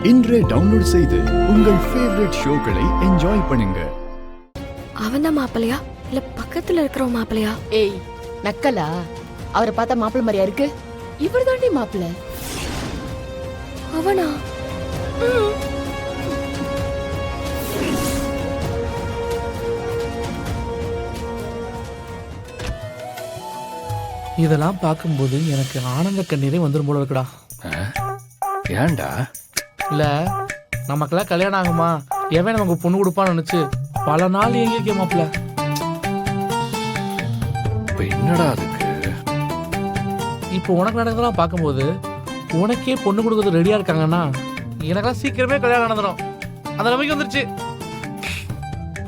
இன்றே டவுன்லோட் செய்து உங்கள் ஃபேவரட் ஷோக்களை என்ஜாய் பண்ணுங்க. அவன்தான் மாப்பிளையா இல்ல பக்கத்துல இருக்கிற மாப்பிளையா? ஏய் நக்கலா? அவரை பார்த்தா மாப்பிள்ள மாதிரியா இருக்கு? இவர் தாண்டி மாப்பிள்ள. அவனா? இதெல்லாம் பார்க்கும்போது எனக்கு ஆனந்த கண்ணீரே வந்துடும் போல இருக்குடா. ஏன்டா? இல்ல நமக்கெல்லாம் கல்யாணம் ஆகுமா எவன் நமக்கு பொண்ணு கொடுப்பான்னு நினைச்சு பல நாள் எங்க மாப்பிள்ள. இப்ப என்னடா அதுக்கு? இப்போ உனக்கு நடந்ததெல்லாம் பார்க்கும்போது உனக்கே பொண்ணு கொடுக்கறது ரெடியா இருக்காங்கன்னா எனக்கெல்லாம் சீக்கிரமே கல்யாணம் நடந்துடும் அந்த நம்பிக்கை வந்துருச்சு.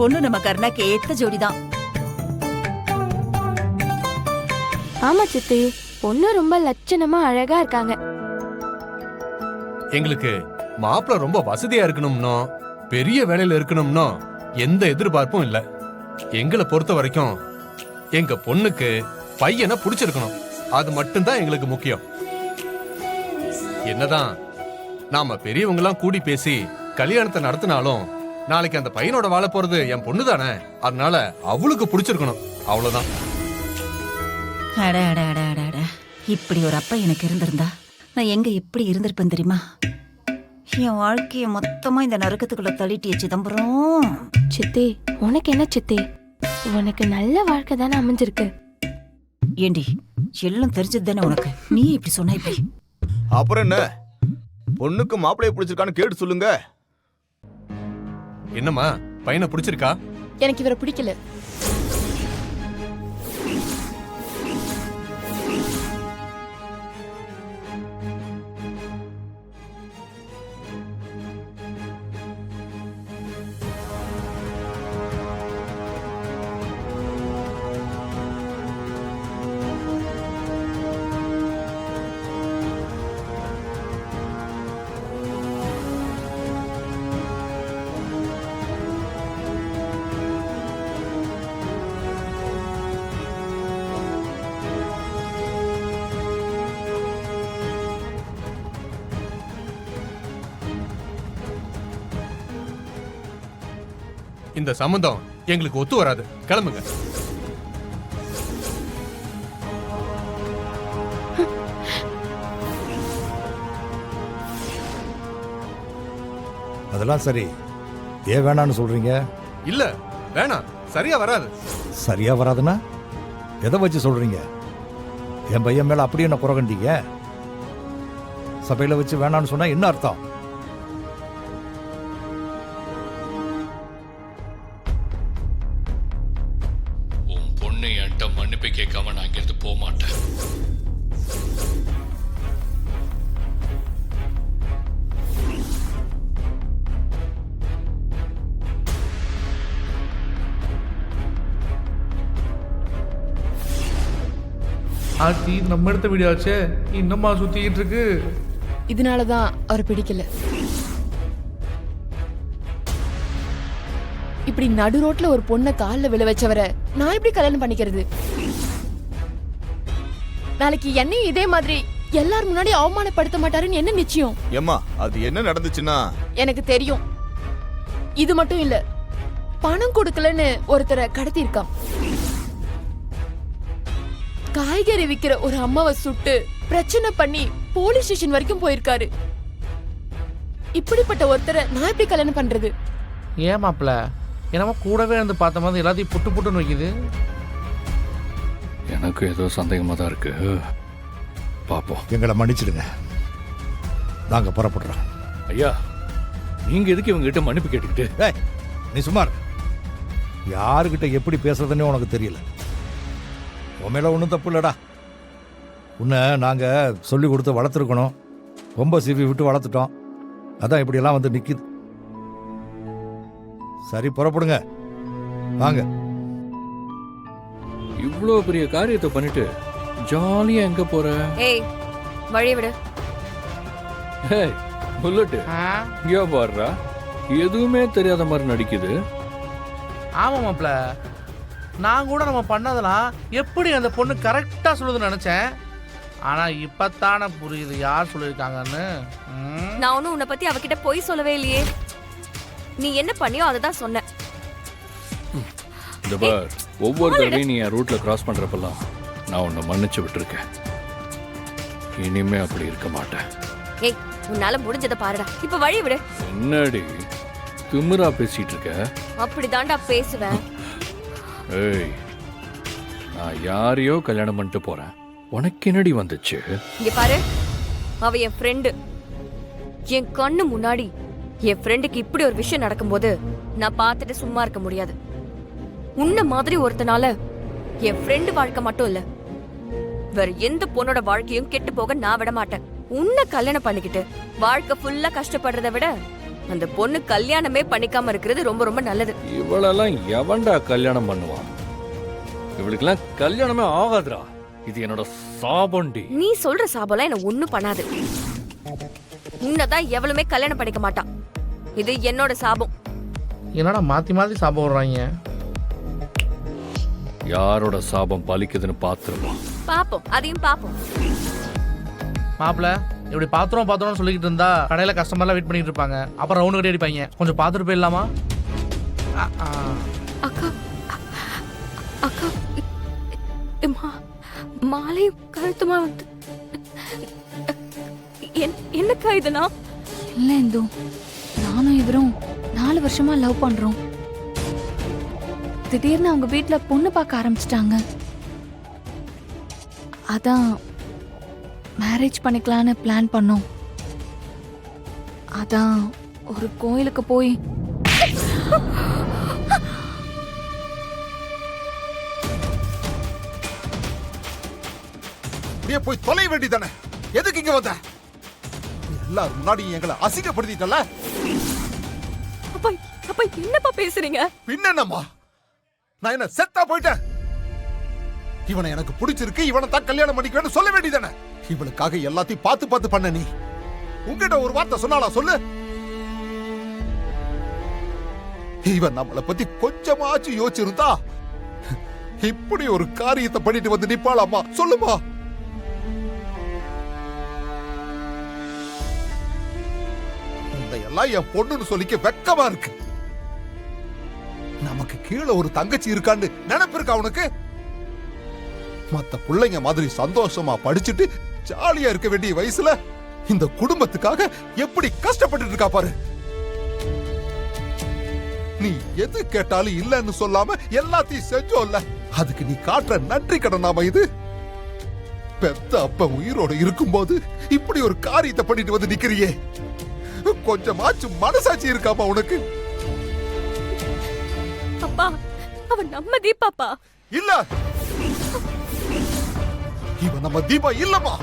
பொண்ணு நம்ம கருணாக்கு ஏத்த ஜோடிதான். ஆமா சித்தி, பொண்ணு ரொம்ப லட்சணமா அழகா இருக்காங்க. எங்களுக்கு மாப்பிள்ள ரொம்ப வசதியா இருக்கணும்னோ பெரிய வேலையில இருக்கணும்னோ எந்த எதிர்பார்ப்பும் இல்ல. எங்களை பொறுத்த வரைக்கும் எங்க பொண்ணுக்கு பையனை புடிச்சிருக்கணும், அது மட்டும்தான் எங்களுக்கு முக்கியம். என்னதான் நாம பெரியவங்க எல்லாம் கூடி பேசி கல்யாணத்தை நடத்தினாலும் நாளைக்கு அந்த பையனோட வாழ போறது என் பொண்ணு தானே, அதனால அவளுக்கு புடிச்சிருக்கணும், அவ்வளவுதான். அட அட அட அட அட, இப்படி ஒரு அப்பா எனக்கு இருந்திருந்தா நான் எங்க எப்படி இருந்திருப்பேன் தெரியுமா? என் வாழ்க்கைய மொத்தமா இந்த நரக்கத்துக்குள்ள தள்ளிட்டிய சிதம்பரம். சித்தி, உனக்கு என்ன சித்தி? உனக்கு நல்ல வாழ்க்கை தானே அமைஞ்சிருக்கு. ஏண்டி எல்லாம் தெரிஞ்சது தானே உனக்கு? நீ இப்படி சொன்ன இப்படி. அப்புறம் என்ன, பொண்ணுக்கு மாப்பிளைய பிடிச்சிருக்கான்னு கேட்டு சொல்லுங்க. என்னம்மா பையனை பிடிச்சிருக்கா? எனக்கு இவரை பிடிக்கல. இந்த சம்பந்தம் எங்களுக்கு ஒத்து வராது, கிளம்புங்க. அதெல்லாம் சரி, ஏன் வேணான்னு சொல்றீங்க? இல்ல வேணாம், சரியா வராது. சரியா வராதுன்னா எதை வச்சு சொல்றீங்க? என் பையன் மேல அப்படியே என்ன குறகண்டீங்க? சபையில வச்சு வேணான்னு சொன்னா என்ன அர்த்தம்? உன் பொண்ணு என்கிட்ட மன்னிப்பு கேட்காம நான் இங்கிருந்து போக மாட்டேன். ஆர்த்தி நம்ம எடுத்த வீடியோ ஆச்சே, இன்னுமா சுத்திக்கிட்டு இருக்கு. இதனாலதான் அவரை பிடிக்கல. இப்படி நடு ரோட்ல ஒரு பொண்ணை கால்ல விழ வச்சவரை நான் எப்படி கல்யாணம் பண்ணிக்கிறது? நாளைக்கு என்னையும் இதே மாதிரி எல்லாரும் முன்னாடி அவமானப்படுத்த மாட்டாருன்னு என்ன நிச்சயம்? ஏம்மா, அது என்ன நடந்துச்சுன்னா? எனக்கு தெரியும். இது மட்டும் இல்ல, பணம் கொடுக்கலன்னு ஒருத்தரை கடத்தி இருக்கான். காய்கறி விக்கிற ஒரு அம்மாவை சுட்டு பிரச்சனை பண்ணி போலீஸ் ஸ்டேஷன் வரைக்கும் போயிருக்காரு. இப்படிப்பட்ட ஒருத்தரை நான் எப்படி கல்யாணம் பண்றது? ஏன் மாப்பிள்ள என்னமோ கூடவே இருந்து பார்த்த மாதிரி எல்லாத்தையும் புட்டு புட்டுன்னு வைக்குது. எனக்கு ஏதோ சந்தேகமா தான் இருக்கு, பாப்போம். எங்களை மன்னிச்சிடுங்க, நாங்க புறப்படுறோம். ஐயா, நீங்க எதுக்கு இவங்க கிட்ட மன்னிப்பு கேட்டுக்கிட்டு? ஏய், நீ சுமார். யாருக்கிட்ட எப்படி பேசுறதுன்னே உனக்கு தெரியல. உன் மேல ஒன்றும் தப்பு இல்லடா. உன்னை நாங்க சொல்லி கொடுத்து வளர்த்துருக்கணும், ரொம்ப சீவி விட்டு வளர்த்துட்டோம். அதான் இப்படியெல்லாம் வந்து நிக்குது. சரி, புறப்படுங்க, வாங்க. இவ்வளோ பெரிய காரியத்தை பண்ணிட்டு ஜாலியா எங்க போற? ஏய், வழி விடு. ஹேய் புல்லட்டு, இங்கே பாடுறா, எதுவுமே தெரியாத மாதிரி நடிக்குது. ஆமா மாப்பிள்ள, நான் கூட நம்ம பண்ணதெல்லாம் எப்படி அந்த பொண்ணு கரெக்டா சொல்லுதுன்னு நினைச்சேன். ஆனா இப்பத்தானே புரியுது யார் சொல்லியிருக்காங்கன்னு. ம். நான் ஒன்னும் உன்னை பத்தி அவகிட்ட பொய் சொல்லவே இல்லையே. நீ என்ன பண்ணியோ அதை தான் சொன்னேன். இந்த பார், ஒவ்வொரு தடவையும் நீ என் ரூட்ல கிராஸ் பண்றப்பெல்லாம் நான் உன்னை மன்னிச்சு விட்டுருக்கேன். இனிமே அப்படி இருக்க மாட்டேன். ஏய், உன்னால முடிஞ்சதை பாருடா. இப்ப வழி விடு. என்னடி திமிரா பேசிட்டு இருக்க? அப்படிதான்டா பேசுவேன். ஏய், நான் யாரையோ கல்யாணம் பண்ணிட்டு போறேன், உனக்கு என்னடி வந்துச்சு? இங்க பாரு, அவ என் ஃப்ரெண்டு. என் கண்ணு முன்னாடி என் ஃப்ரெண்டுக்கு இப்படி ஒரு விஷயம் நடக்கும்போது நான் பார்த்துட்டு சும்மா இருக்க முடியாது. உன்ன மாதிரி ஒருத்தனால என் ஃப்ரெண்டு வாழ்க்கை மட்டும் இல்ல, வேற எந்த பொண்ணோட வாழ்க்கையும் கெட்டு போக நான் விட மாட்டேன். உன்னை கல்யாணம் பண்ணிக்கிட்டு வாழ்க்கை ஃபுல்லா கஷ்டப்படுறத விட அந்த பொண்ணு கல்யாணமே பண்ணிக்காம இருக்கிறது ரொம்ப ரொம்ப நல்லது. இவளெல்லாம் எவன்டா கல்யாணம் பண்ணுவான்? இவளுக்கெல்லாம் கல்யாணமே ஆகாதுடா. இது என்னோட சாபண்டி. நீ சொல்ற சாபம்லாம் என்ன ஒண்ணும் பண்ணாது. உன்னதான் எவளுமே கல்யாணம் பண்ணிக்க மாட்டான். இது என்னோட சாபம். என்னடா மாத்தி மாத்தி சாப்பிட விடுறாங்க? யாரோட சாபம் பலிக்குதுன்னு பாத்துருவோம். பாப்போம், அதையும் பாப்போம். மாப்பிள்ள இப்படி பாத்திரம் சொல்லிக்கிட்டு இருந்தா கடையில கஸ்டமர்லாம் வெயிட் பண்ணிட்டு இருப்பாங்க. அப்புறம் ரவுண்டு கட்டி அடிப்பாங்க. கொஞ்சம் பார்த்துட்டு போயிடலாமா? அக்கா அக்கா மாலையும் கழுத்துமா வந்து என்னக்கா இதெல்லாம்? இல்ல இந்து, நானும் இவரும் 4 வருஷமா லவ் பண்றோம். திடீர்னு அவங்க வீட்ல பொண்ணு பார்க்க ஆரம்பிச்சிட்டாங்க. அதான் மேரேஜ் பண்ணிக்கலான்னு பிளான் பண்ணோம். அதான் ஒரு கோயிலுக்கு போய் போய் தொலை வேண்டியதானே? எதுக்கு இங்க வந்த? எல்லாரும் முன்னாடி எங்களை அசிங்கப்படுத்திட்டல. அப்பா அப்பா என்னப்பா பேசுறீங்க? பின்னம்மா, நான் என்ன செத்தா போயிட்டேன்? இவனை எனக்கு பிடிச்சிருக்கு, இவனை தான் கல்யாணம் பண்ணிக்கணும்னு சொல்ல வேண்டியதானே? இவளுக்காக எல்லாத்தையும் பார்த்து பார்த்து பண்ண நீ உங்ககிட்ட ஒரு வார்த்தை சொன்னாலா சொல்லு? இவன் நம்மளை பத்தி கொஞ்சமாச்சும் யோசிச்சிருந்தா இப்படி ஒரு காரியத்தை பண்ணிட்டு வந்து நிப்பாளாமா? சொல்லுமா? எல்லாம் என் பொண்ணுன்னு சொல்லிக்க வெக்கமா இருக்கு. நமக்கு கீழே ஒரு தங்கச்சி இருக்கான்னு நினைப்பு இருக்கா உனக்கு? மத்த பிள்ளைங்க மாதிரி சந்தோஷமா படிச்சுட்டு ஜாலியா இருக்க வேண்டிய வயசுல இந்த குடும்பத்துக்காக எப்படி கஷ்டப்பட்டு இருக்கா பாரு. நீ எது கேட்டாலும் இல்லன்னு சொல்லாம எல்லாத்தையும் செஞ்சோம்ல, அதுக்கு நீ காட்டுற நன்றி கடனாம இது? பெத்த அப்ப உயிரோட இருக்கும்போது இப்படி ஒரு காரியத்தை பண்ணிட்டு வந்து நிக்கிறியே, கொஞ்சமாச்சும் மனசாட்சி இருக்காமா உனக்கு? அப்பா, அவன் நம்ம தீபாப்பா. இல்ல, இவன் நம்ம தீபா இல்லம்மா.